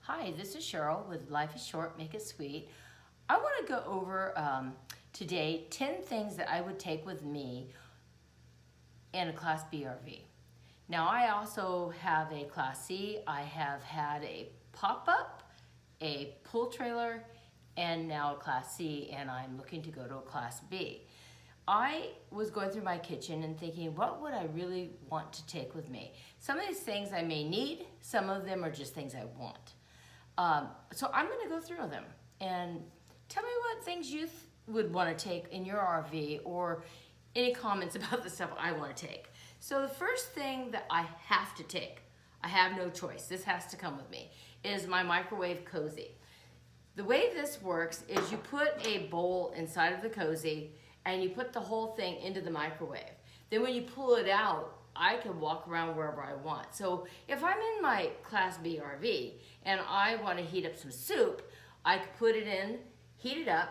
Hi, this is Cheryl with Life is Short, Make It Sweet. I want to go over today 10 things that I would take with me in a Class B RV. Now, I also have a Class C. I have had a pop-up, a pull trailer, and now a Class C, and I'm looking to go to a Class B. I was going through my kitchen and thinking, what would I really want to take with me? Some of these things I may need, some of them are just things I want. So I'm going to go through them and tell me what things you would want to take in your RV or any comments about the stuff I want to take. So the first thing that I have to take, I have no choice, this has to come with me, is my microwave cozy. The way this works is you put a bowl inside of the cozy and you put the whole thing into the microwave. Then when you pull it out, I can walk around wherever I want. So if I'm in my Class B RV and I want to heat up some soup, I could put it in, heat it up,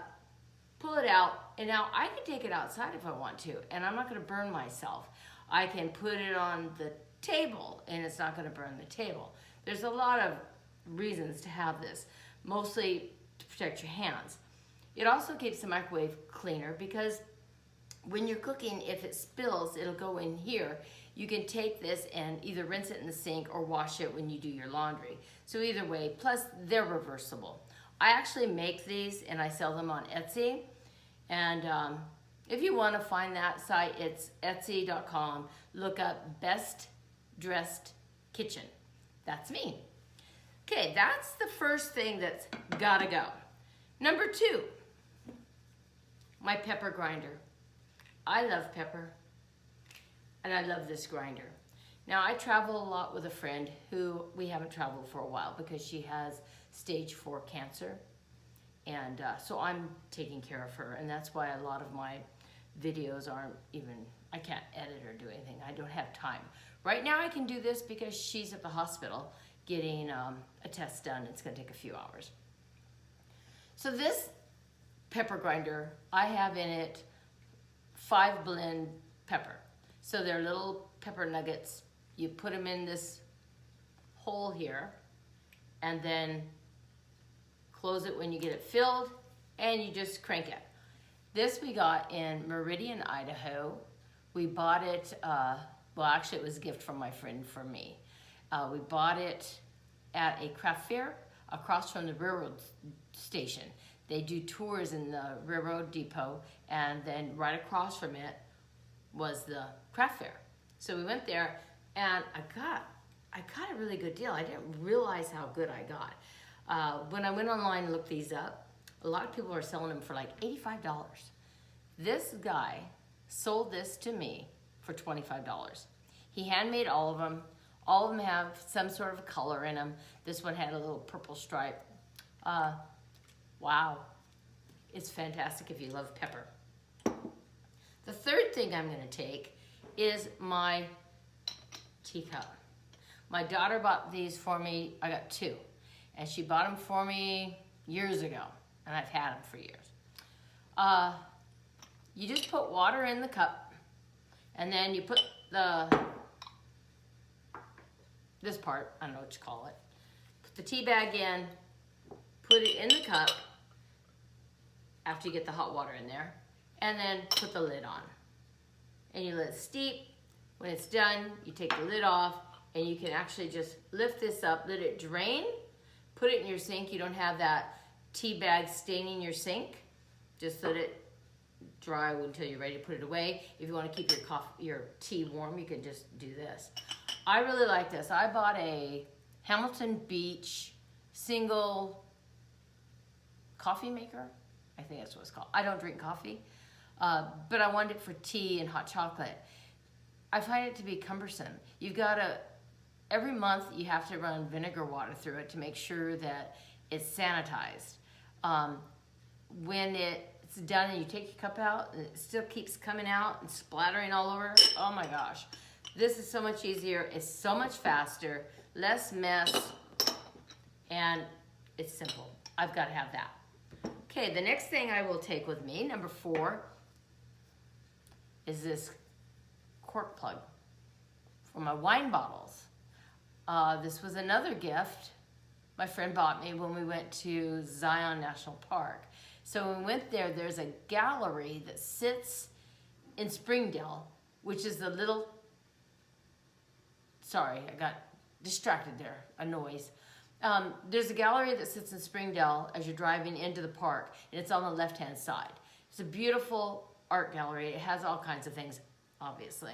pull it out, and now I can take it outside if I want to, and I'm not going to burn myself. I can put it on the table, and it's not going to burn the table. There's a lot of reasons to have this, mostly to protect your hands. It also keeps the microwave cleaner because when you're cooking, if it spills, it'll go in here. You can take this and either rinse it in the sink or wash it when you do your laundry. So either way, plus they're reversible. I actually make these and I sell them on Etsy. And if you want to find that site, it's etsy.com. Look up Best Dressed Kitchen. That's me. Okay, that's the first thing that's gotta go. Number 2, my pepper grinder. I love pepper, and I love this grinder. Now, I travel a lot with a friend who we haven't traveled for a while because she has stage 4 cancer, and so I'm taking care of her, and that's why a lot of my videos aren't even, I can't edit or do anything. I don't have time. Right now I can do this because she's at the hospital getting a test done. It's gonna take a few hours. So this pepper grinder, I have in it 5 blend pepper. So they're little pepper nuggets. You put them in this hole here and then close it when you get it filled and you just crank it. This we got in Meridian, Idaho. We bought it, well actually it was a gift from my friend for me. We bought it at a craft fair across from the railroad station. They do tours in the railroad depot, and then right across from it was the craft fair. So we went there, and I got a really good deal. I didn't realize how good I got. When I went online and looked these up, a lot of people are selling them for like $85. This guy sold this to me for $25. He handmade all of them. All of them have some sort of color in them. This one had a little purple stripe. Wow, it's fantastic if you love pepper. The third thing I'm gonna take is my teacup. My daughter bought these for me, I got 2, and she bought them for me years ago, and I've had them for years. You just put water in the cup, and then you put this part, I don't know what you call it, put the tea bag in, put it in the cup after you get the hot water in there, and then put the lid on. And you let it steep. When it's done, you take the lid off, and you can actually just lift this up, let it drain, put it in your sink. You don't have that tea bag staining your sink. Just let it dry until you're ready to put it away. If you want to keep your tea warm, you can just do this. I really like this. I bought a Hamilton Beach single coffee maker. I think that's what it's called. I don't drink coffee, but I wanted it for tea and hot chocolate. I find it to be cumbersome. You've got to, every month you have to run vinegar water through it to make sure that it's sanitized. When it's done and you take your cup out and it still keeps coming out and splattering all over, oh my gosh. This is so much easier, it's so much faster, less mess, and it's simple. I've got to have that. Okay, the next thing I will take with me, number 4, is this cork plug for my wine bottles. This was another gift my friend bought me when we went to Zion National Park. So when we went there, there's a gallery that sits in Springdale, which is the little, sorry, I got distracted there, a noise. There's a gallery that sits in Springdale as you're driving into the park, and it's on the left-hand side. It's a beautiful art gallery. It has all kinds of things, obviously.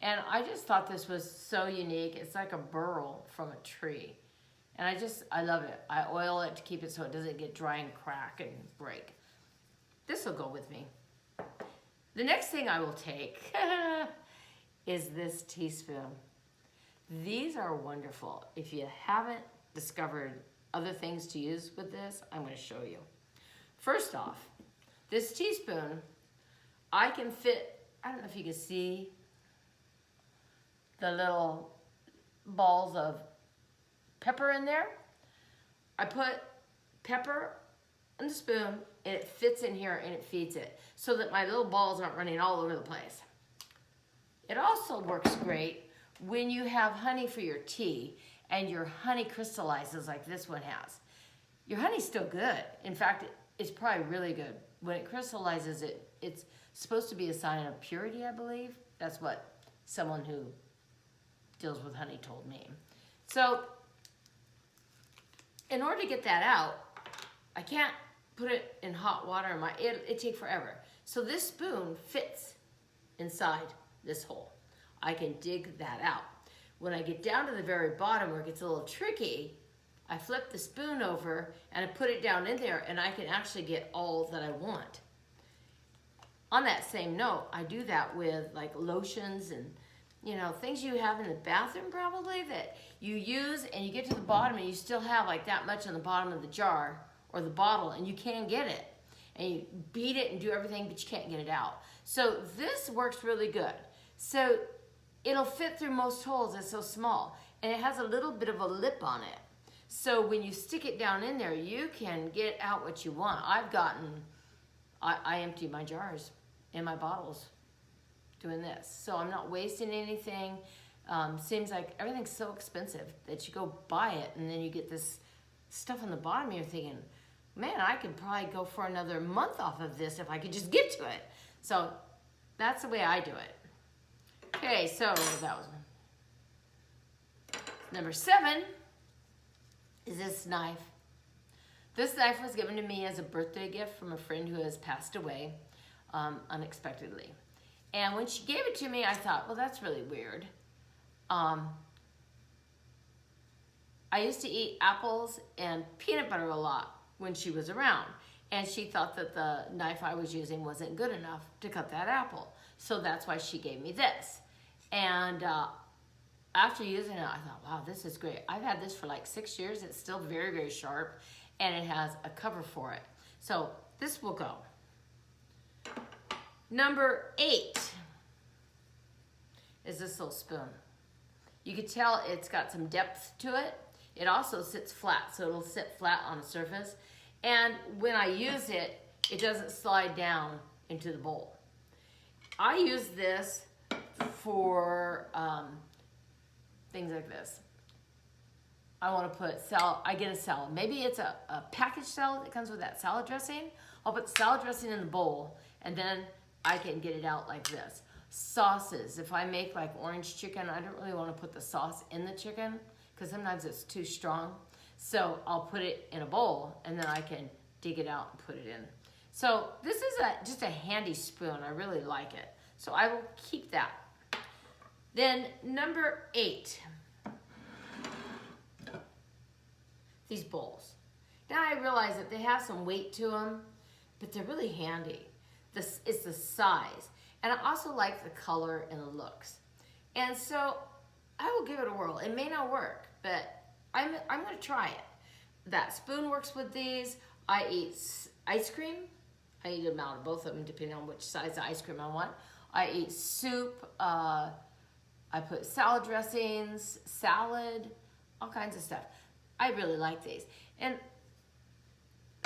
And I just thought this was so unique. It's like a burl from a tree. And I love it. I oil it to keep it so it doesn't get dry and crack and break. This will go with me. The next thing I will take is this teaspoon. These are wonderful. If you haven't discovered other things to use with this, I'm going to show you. First off, this teaspoon, I can fit, I don't know if you can see the little balls of pepper in there. I put pepper in the spoon and it fits in here and it feeds it so that my little balls aren't running all over the place. It also works great when you have honey for your tea and your honey crystallizes like this one has. Your honey's still good. In fact, it's probably really good. When it crystallizes, it's supposed to be a sign of purity, I believe. That's what someone who deals with honey told me. So, in order to get that out, I can't put it in hot water. It'd take forever. So this spoon fits inside this hole. I can dig that out. When I get down to the very bottom where it gets a little tricky, I flip the spoon over and I put it down in there and I can actually get all that I want. On that same note, I do that with like lotions and things you have in the bathroom probably that you use and you get to the bottom and you still have like that much on the bottom of the jar or the bottle and you can't get it. And you beat it and do everything, but you can't get it out. So this works really good. So it'll fit through most holes, it's so small. And it has a little bit of a lip on it. So when you stick it down in there, you can get out what you want. I empty my jars and my bottles doing this. So I'm not wasting anything. Seems like everything's so expensive that you go buy it and then you get this stuff on the bottom and you're thinking, man, I could probably go for another month off of this if I could just get to it. So that's the way I do it. Okay, so that was number 7 is this knife. This knife was given to me as a birthday gift from a friend who has passed away unexpectedly. And when she gave it to me, I thought, well, that's really weird. I used to eat apples and peanut butter a lot when she was around. And she thought that the knife I was using wasn't good enough to cut that apple. So that's why she gave me this. And after using it, I thought, wow, this is great. I've had this for like 6 years. It's still very, very sharp. And it has a cover for it. So this will go. Number 8 is this little spoon. You can tell it's got some depth to it. It also sits flat, so it'll sit flat on a surface. And when I use it, it doesn't slide down into the bowl. I use this for things like this. I want to put salad, I get a salad. Maybe it's a packaged salad that comes with that salad dressing. I'll put the salad dressing in the bowl and then I can get it out like this. Sauces, if I make like orange chicken, I don't really want to put the sauce in the chicken because sometimes it's too strong. So I'll put it in a bowl and then I can dig it out and put it in. So this is just a handy spoon. I really like it. So I will keep that. Then number 8. These bowls. Now I realize that they have some weight to them, but they're really handy. It's the size. And I also like the color and the looks. And so I will give it a whirl. It may not work, but I'm going to try it. That spoon works with these. I eat ice cream. I eat them out of both of them depending on which size of ice cream I want. I eat soup. I put salad dressings, salad, all kinds of stuff. I really like these. And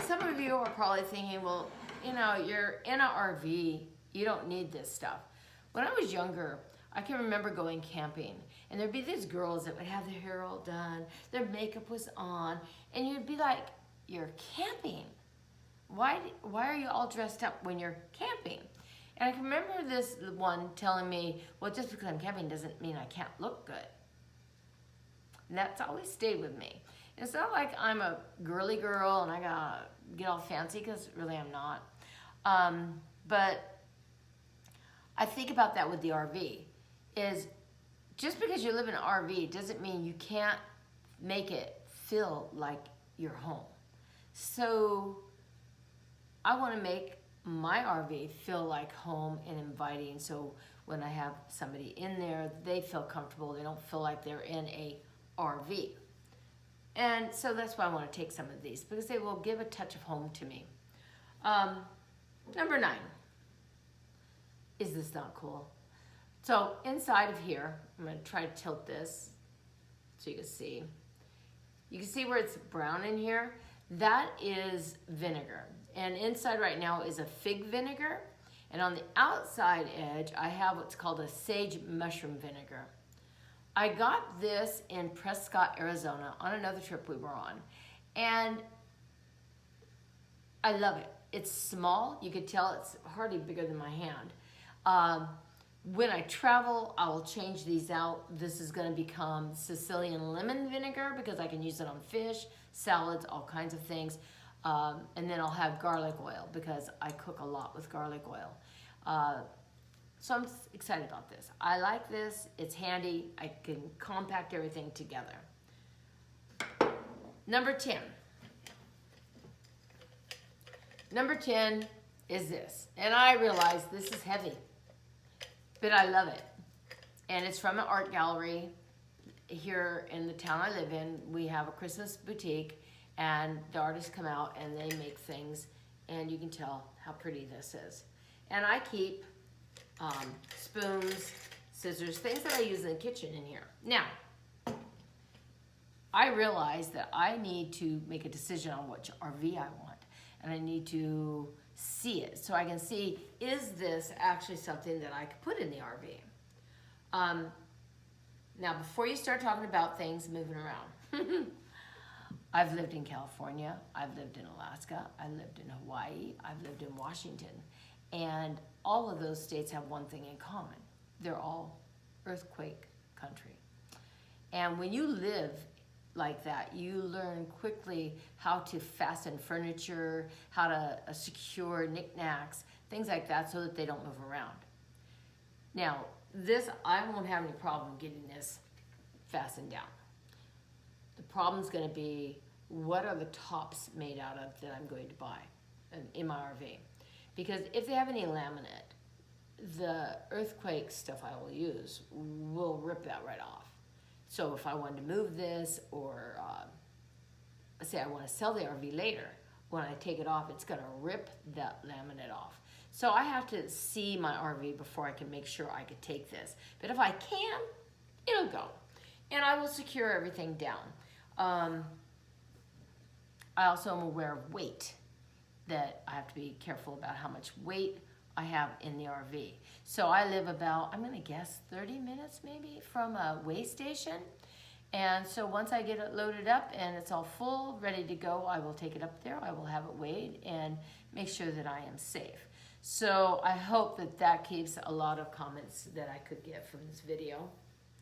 some of you are probably thinking, well, you're in an RV. You don't need this stuff. When I was younger, I can remember going camping And there'd be these girls that would have their hair all done, their makeup was on, and you'd be like, you're camping. Why are you all dressed up when you're camping? And I can remember this one telling me, well, just because I'm camping doesn't mean I can't look good. And that's always stayed with me. It's not like I'm a girly girl and I gotta get all fancy, because really I'm not. But I think about that with the RV, is just because you live in an RV doesn't mean you can't make it feel like your home. So I want to make my RV feel like home and inviting, so when I have somebody in there, they feel comfortable. They don't feel like they're in a RV. And so that's why I want to take some of these, because they will give a touch of home to me. Number 9. Is this not cool? So inside of here, I'm going to try to tilt this so you can see. You can see where it's brown in here? That is vinegar. And inside right now is a fig vinegar. And on the outside edge, I have what's called a sage mushroom vinegar. I got this in Prescott, Arizona on another trip we were on. And I love it. It's small. You could tell it's hardly bigger than my hand. When I travel, I will change these out. This is going to become Sicilian lemon vinegar, because I can use it on fish, salads, all kinds of things. And then I'll have garlic oil, because I cook a lot with garlic oil. So I'm excited about this. I like this. It's handy. I can compact everything together. Number 10. Number 10 is this. And I realize this is heavy, but I love it. And it's from an art gallery here in the town I live in. We have a Christmas boutique, and the artists come out and they make things, and you can tell how pretty this is. And I keep spoons, scissors, things that I use in the kitchen in here. Now, I realize that I need to make a decision on which RV I want, and I need to see it so I can see, is this actually something that I could put in the RV? Now, before you start talking about things moving around, I've lived in California, I've lived in Alaska, I lived in Hawaii, I've lived in Washington, and all of those states have one thing in common. They're all earthquake country. And when you live like that, you learn quickly how to fasten furniture, how to secure knickknacks, things like that, so that they don't move around. Now, this, I won't have any problem getting this fastened down. The problem's gonna be, what are the tops made out of that I'm going to buy in my RV? Because if they have any laminate, the earthquake stuff I will use will rip that right off. So if I wanted to move this, or say I want to sell the RV later, when I take it off, it's gonna rip that laminate off. So I have to see my RV before I can make sure I could take this. But if I can, it'll go. And I will secure everything down. I also am aware of weight, that I have to be careful about how much weight I have in the RV. So I live about, I'm gonna guess 30 minutes maybe from a weigh station. And so once I get it loaded up and it's all full, ready to go, I will take it up there, I will have it weighed and make sure that I am safe. So I hope that that keeps a lot of comments that I could get from this video,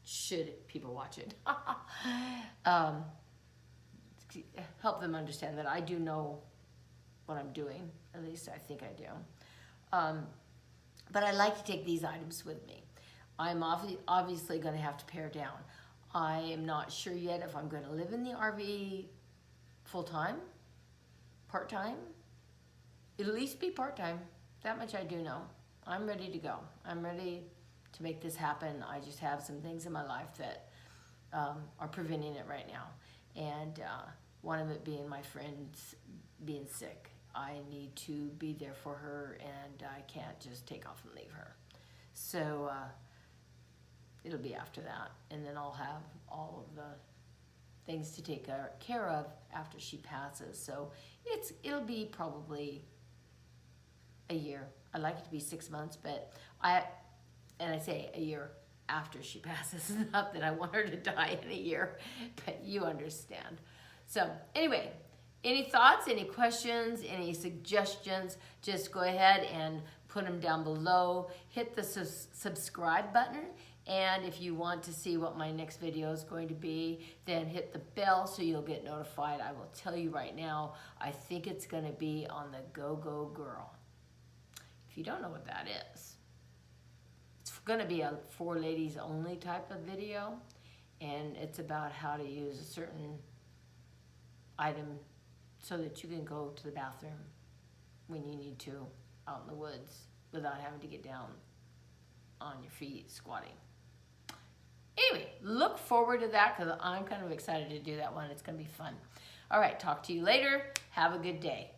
should people watch it. Help them understand that I do know what I'm doing, at least I think I do. But I like to take these items with me. I'm obviously gonna have to pare down. I am not sure yet if I'm gonna live in the RV full-time, part-time. It'll at least be part-time, that much I do know. I'm ready to go. I'm ready to make this happen. I just have some things in my life that are preventing it right now. And one of it being my friend's being sick. I need to be there for her, and I can't just take off and leave her. So it'll be after that, and then I'll have all of the things to take care of after she passes. So it'll be probably a year. I'd like it to be 6 months, but I say a year, after she passes. Not that I want her to die in a year, but you understand. So anyway, any thoughts, any questions, any suggestions, just go ahead and put them down below. Hit the subscribe button. And if you want to see what my next video is going to be, then hit the bell so you'll get notified. I will tell you right now, I think it's going to be on the Go-Go Girl. If you don't know what that is, it's going to be a for ladies only type of video. And it's about how to use a certain item so that you can go to the bathroom when you need to out in the woods without having to get down on your feet squatting. Anyway, look forward to that because I'm kind of excited to do that one. It's going to be fun. All right, talk to you later. Have a good day.